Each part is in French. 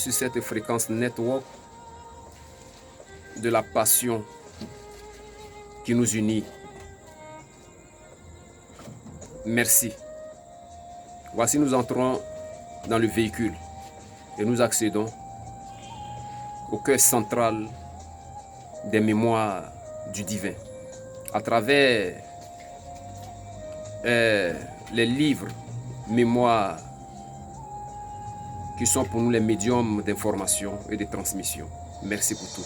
sur cette fréquence network de la passion qui nous unit. Merci. Voici, nous entrons dans le véhicule et nous accédons au cœur central des mémoires du divin. À travers les livres, mémoires, qui sont pour nous les médiums d'information et de transmission. Merci pour tout.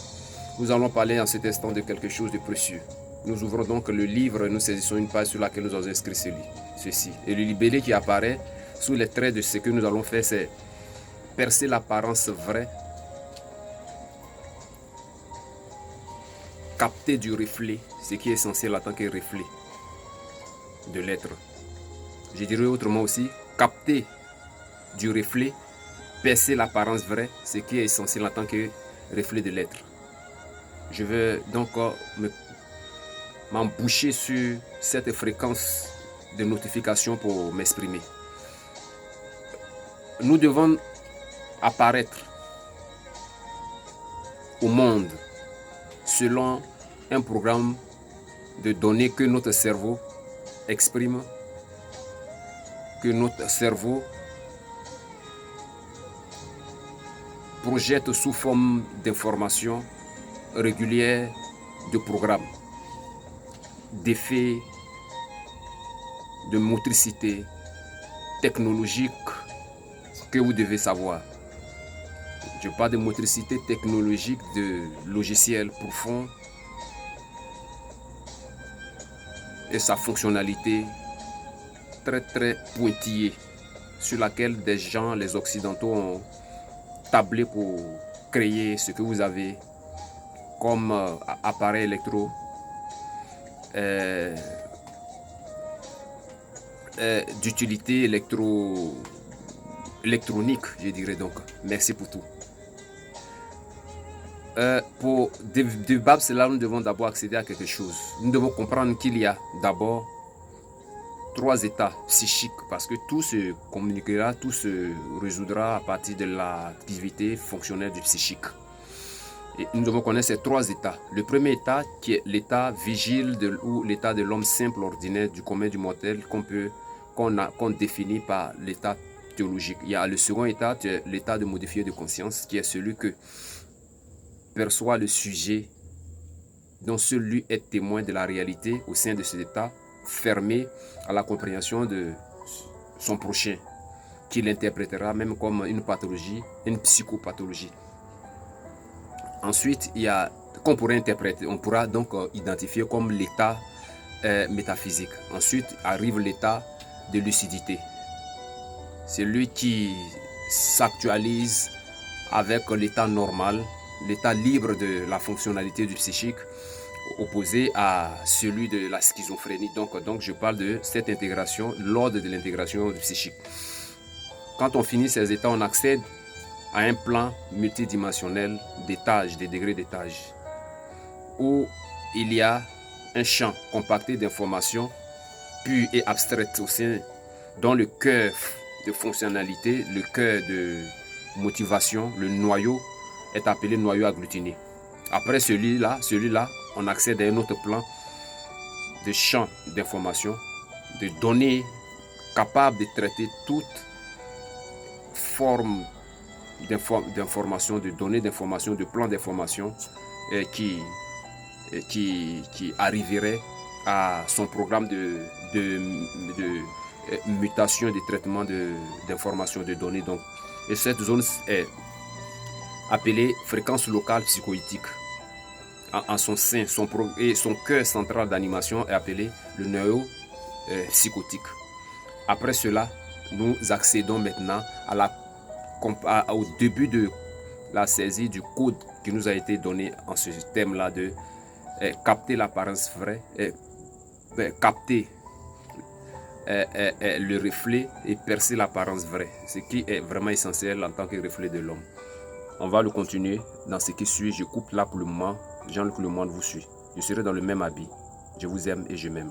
Nous allons parler en cet instant de quelque chose de précieux. Nous ouvrons donc le livre et nous saisissons une page sur laquelle nous avons inscrit ceci. Et le libellé qui apparaît sous les traits de ce que nous allons faire, c'est percer l'apparence vraie, capter du reflet, ce qui est essentiel en tant que reflet de l'être. Je dirais autrement aussi, capter du reflet, percer l'apparence vraie, ce qui est essentiel en tant que reflet de l'être. Je vais donc m'emboucher sur cette fréquence de notification pour m'exprimer. Nous devons apparaître au monde selon un programme de données que notre cerveau exprime, que notre cerveau projette sous forme d'informations régulières, de programmes, d'effets, de motricité technologique que vous devez savoir. Je parle de motricité technologique, de logiciels profonds et sa fonctionnalité très pointillée sur laquelle des gens, les occidentaux, ont tablé pour créer ce que vous avez comme appareil d'utilité électronique, je dirais donc. Merci pour tout. Pour débattre cela, nous devons d'abord accéder à quelque chose. Nous devons comprendre qu'il y a d'abord 3 états psychiques, parce que tout se communiquera, tout se résoudra à partir de l'activité fonctionnelle du psychique. Et nous devons connaître ces 3 états. Le premier état qui est l'état vigile ou l'état de l'homme simple, ordinaire, du commun, du mortel, qu'on définit par l'état théologique. Il y a le second état, l'état de modifié de conscience, qui est celui que perçoit le sujet dont celui est témoin de la réalité au sein de cet état, fermé à la compréhension de son prochain, qu'il interprétera même comme une pathologie, une psychopathologie. Ensuite, il y a qu'on pourrait interpréter, on pourra donc identifier comme l'état métaphysique. Ensuite arrive l'état de lucidité. C'est lui qui s'actualise avec l'état normal, l'état libre de la fonctionnalité du psychique, opposé à celui de la schizophrénie. Donc je parle de cette intégration, l'ordre de l'intégration du psychique. Quand on finit ces états, on accède à un plan multidimensionnel d'étages, des degrés d'étage, où il y a un champ compacté d'informations pures et abstraites au sein, dont le cœur de fonctionnalité, le cœur de motivation, le noyau est appelé noyau agglutiné. Après celui-là, on accède à un autre plan de champ d'information, de données capables de traiter toute forme d'information, de données d'information, de plans d'information qui arriverait à son programme de mutation, de traitement d'informations, de données. Donc, et cette zone est appelée fréquence locale psychoïtique. En son sein, et son cœur central d'animation est appelé le noyau psychotique. Après cela, nous accédons maintenant au début de la saisie du code qui nous a été donné en ce thème-là de capter l'apparence vraie, capter le reflet et percer l'apparence vraie, ce qui est vraiment essentiel en tant que reflet de l'homme. On va le continuer dans ce qui suit. Je coupe là pour le moment. Jean-Luc Lemoine vous suit. Je serai dans le même habit. Je vous aime et je m'aime.